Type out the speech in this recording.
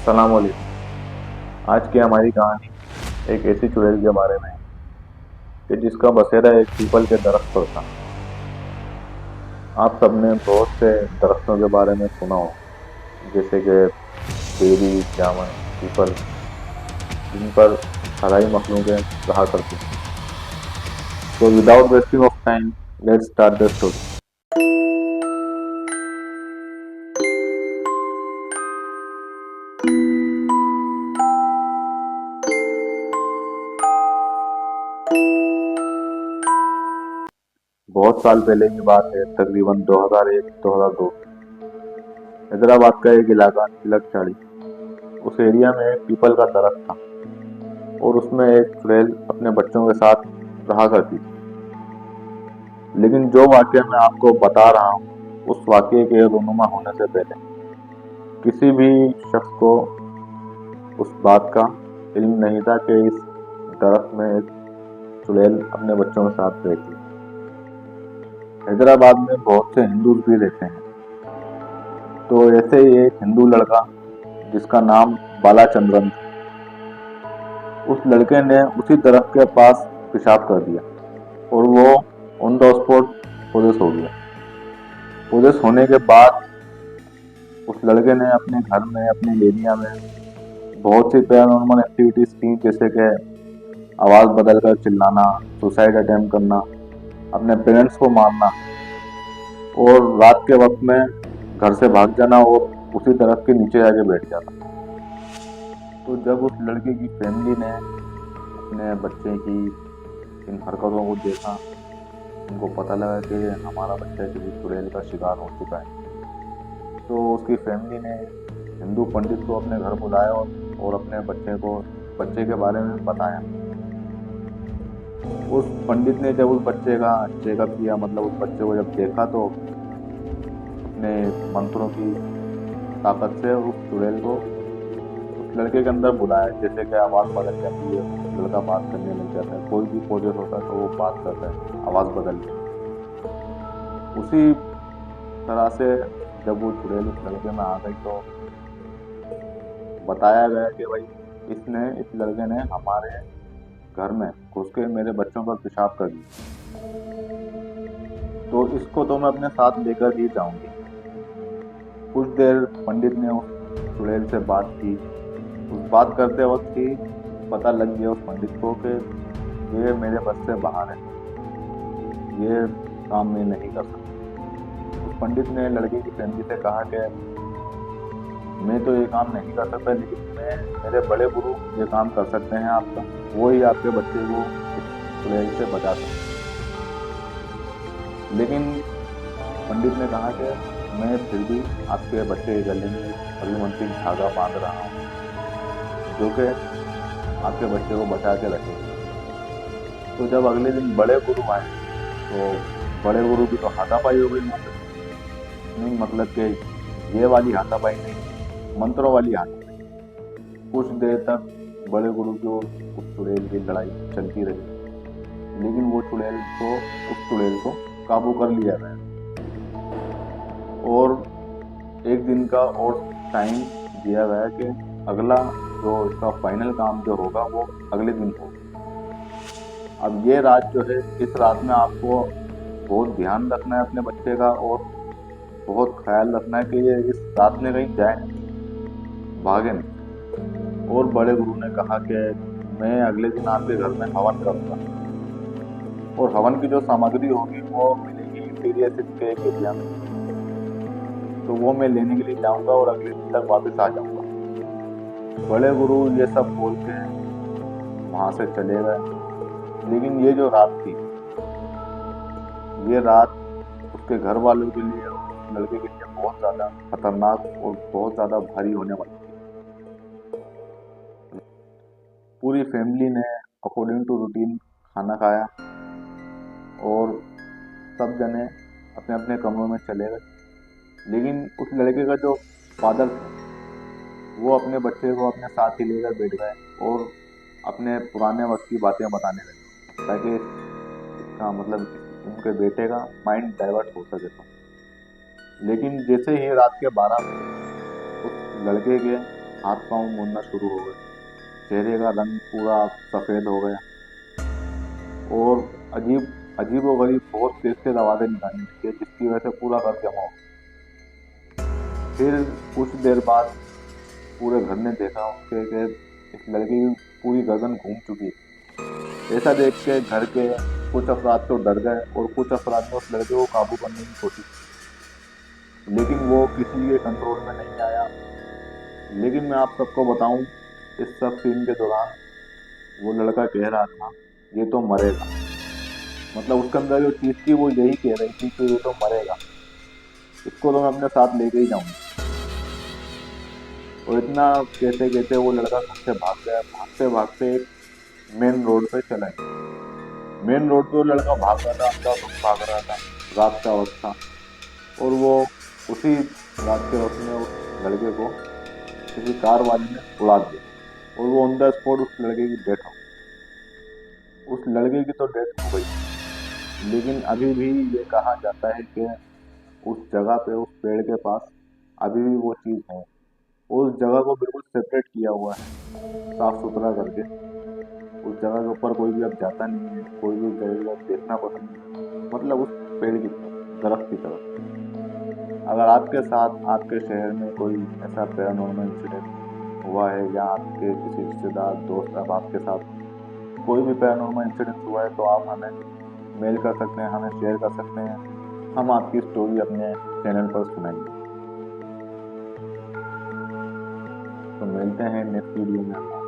अस्सलाम वालेकुम। आज की हमारी कहानी एक ऐसी चुड़ैल के बारे में है कि जिसका बसेरा एक पीपल के दरख्त पर था। आप सबने बहुत से दरख्तों के बारे में सुना हो, जैसे कि बेरी, जामुन, पीपल, जिन पर फलाही मखलूकें रहा करती हैं। तो without wasting of time, let's start the story. बहुत साल पहले की बात है, तकरीबन 2001-2002 की। हैदराबाद का एक इलाका तिलकचाड़ी, उस एरिया में एक पीपल का दरख्त था और उसमें एक चुड़ैल अपने बच्चों के साथ रहा करती थी। लेकिन जो वाकया मैं आपको बता रहा हूँ, उस वाकये के रूनुमा होने से पहले किसी भी शख्स को उस बात का इल्म नहीं था कि इस दरख्त में एक चुड़ैल अपने बच्चों के साथ रहती है। हैदराबाद में बहुत से हिंदू भी रहते हैं। तो ऐसे ही एक हिंदू लड़का जिसका नाम बालाचंद्रन था, उस लड़के ने उसी दरख्त के पास पेशाब कर दिया और वो ऑन द स्पॉट पोजेस हो गया। पोजेस होने के बाद उस लड़के ने अपने घर में, अपने एरिया में बहुत सी पैरानॉर्मल एक्टिविटीज की, जैसे कि आवाज बदलकर चिल्लाना, सुसाइड अटेम्प्ट करना, अपने पेरेंट्स को मारना और रात के वक्त में घर से भाग जाना और उसी दरख्त के नीचे जाके बैठ जाना। तो जब उस लड़के की फैमिली ने अपने बच्चे की इन हरकतों को देखा, उनको पता लगा कि हमारा बच्चा किसी चुड़ैल का शिकार हो चुका है, तो उसकी फैमिली ने हिंदू पंडित को अपने घर बुलाया और अपने बच्चे के बारे में बताया। उस पंडित ने जब उस बच्चे का चेकअप किया, मतलब उस बच्चे को जब देखा, तो अपने मंत्रों की ताकत से उस चुड़ैल को उस लड़के के अंदर बुलाया। जैसे कि आवाज़ बदल जाती है, लड़का बात करने लग जाता है, कोई भी प्रोजेक्ट होता है तो वो बात करता है आवाज़ बदल के। उसी तरह से जब वो चुड़ैल उस लड़के में आ गई, तो बताया गया कि भाई इस लड़के ने हमारे घर में घुस के मेरे बच्चों पर पेशाब कर दिया, तो इसको तो मैं अपने साथ लेकर ही जाऊंगी। कुछ देर पंडित ने उस चुड़ैल से बात की। उस बात करते वक्त ही पता लग गया उस पंडित को कि ये मेरे बस से बाहर है, ये काम मैं नहीं कर सकता। उस पंडित ने लड़के की फैमिली से कहा कि मैं तो ये काम नहीं कर सकता, लेकिन मेरे बड़े गुरु ये काम कर सकते हैं आपका, वो ही आपके बच्चे को इस चुड़ैल से बचा सकते हैं। लेकिन पंडित ने कहा कि मैं फिर भी आपके बच्चे के गले में अभिमंत्रित धागा बांध रहा हूँ, जो कि आपके बच्चे को बचा के रखेगा। तो जब अगले दिन बड़े गुरु आए, तो बड़े गुरु की तो हाथापाई हो गई वहाँ पे। नहीं, मतलब कि ये वाली हाथापाई नहीं, मंत्रों वाली हाथापाई। कुछ देर तक बड़े गुरु की और उस चुड़ैल की लड़ाई चलती रही, लेकिन वो उस चुड़ैल को काबू कर लिया गया और एक दिन का और टाइम दिया गया कि अगला जो इसका फाइनल काम जो होगा वो अगले दिन होगा। अब ये रात जो है, इस रात में आपको बहुत ध्यान रखना है अपने बच्चे का और बहुत ख्याल रखना है कि ये इस रात में कहीं जाए नहीं, भागे नहीं। और बड़े गुरु ने कहा कि मैं अगले दिन आपके घर में हवन करूँगा और हवन की जो सामग्री होगी वो मिलेगी इंटीरियर सिटी के एक एरिया में, तो वो मैं लेने के लिए जाऊंगा और अगले दिन तक वापस आ जाऊंगा। बड़े गुरु ये सब बोल के वहां से चले गए। लेकिन ये जो रात थी, ये रात उसके घर वालों के लिए, उस लड़के के लिए बहुत ज्यादा खतरनाक और बहुत ज्यादा भारी होने वाली थी। पूरी फैमिली ने अकॉर्डिंग टू रूटीन खाना खाया और सब जने अपने अपने कमरों में चले गए। लेकिन उस लड़के का जो फादर थे, वो अपने बच्चे को अपने साथ ही लेकर बैठ गए और अपने पुराने वक्त की बातें बताने लगे, ताकि इसका मतलब उनके बेटे का माइंड डाइवर्ट हो सके। तो लेकिन जैसे ही रात के 12 बजे उस लड़के के हाथ पांव मुड़ना शुरू हो गए, चेहरे का रंग पूरा सफेद हो गया और अजीब अजीबोगरीब बहुत तेज तेज आवाजें निकालने लगी जिसकी वजह से पूरा घर जमा हो गया। फिर कुछ देर बाद पूरे घर ने देखा उसके कि इस लड़की की पूरी गर्दन घूम चुकी है। ऐसा देख के घर के कुछ अफराद तो डर गए और कुछ अफराद ने उस लड़के को काबू करने की कोशिश की, लेकिन वो किसी के कंट्रोल में नहीं आया। लेकिन मैं आप सबको बताऊं, इस सब सीन के दौरान वो लड़का कह रहा था ये तो मरेगा। मतलब उसके अंदर जो चीज थी वो यही कह रही थी कि ये तो मरेगा, इसको तो मैं अपने साथ लेके ही जाऊंगी। और इतना कहते कहते वो लड़का घर से भाग गया। भागते भागते एक मेन रोड पे चला गया। मेन रोड पे वो लड़का भाग रहा था, अंधाधुंध भाग रहा था, रात का वक्त था। और वो उसी रात के वक्त में उस लड़के को किसी कार वाले ने उड़ा दिया और वो ऑन द स्पॉट उस लड़के की डेथ हो गई। उस लड़के की तो डेथ हो गई, लेकिन अभी भी ये कहा जाता है कि उस जगह पे उस पेड़ के पास अभी भी वो चीज है। उस जगह को बिल्कुल सेपरेट किया हुआ है, साफ सुथरा करके। उस जगह के ऊपर कोई भी अब जाता नहीं है, कोई भी उस जगह को देखना पसंद नहीं करता, मतलब उस पेड़ की तरफ, दरख्त की तरफ। अगर आपके साथ आपके शहर में कोई ऐसा पैरानॉर्मल इंसिडेंट हुआ है या आपके किसी रिश्तेदार दोस्त अब आपके साथ कोई भी पैरानॉर्मल इंसिडेंट हुआ है तो आप हमें मेल कर सकते हैं, हमें शेयर कर सकते हैं। हम आपकी स्टोरी अपने चैनल पर सुनाएंगे। तो मिलते हैं नेक्स्ट वीडियो में।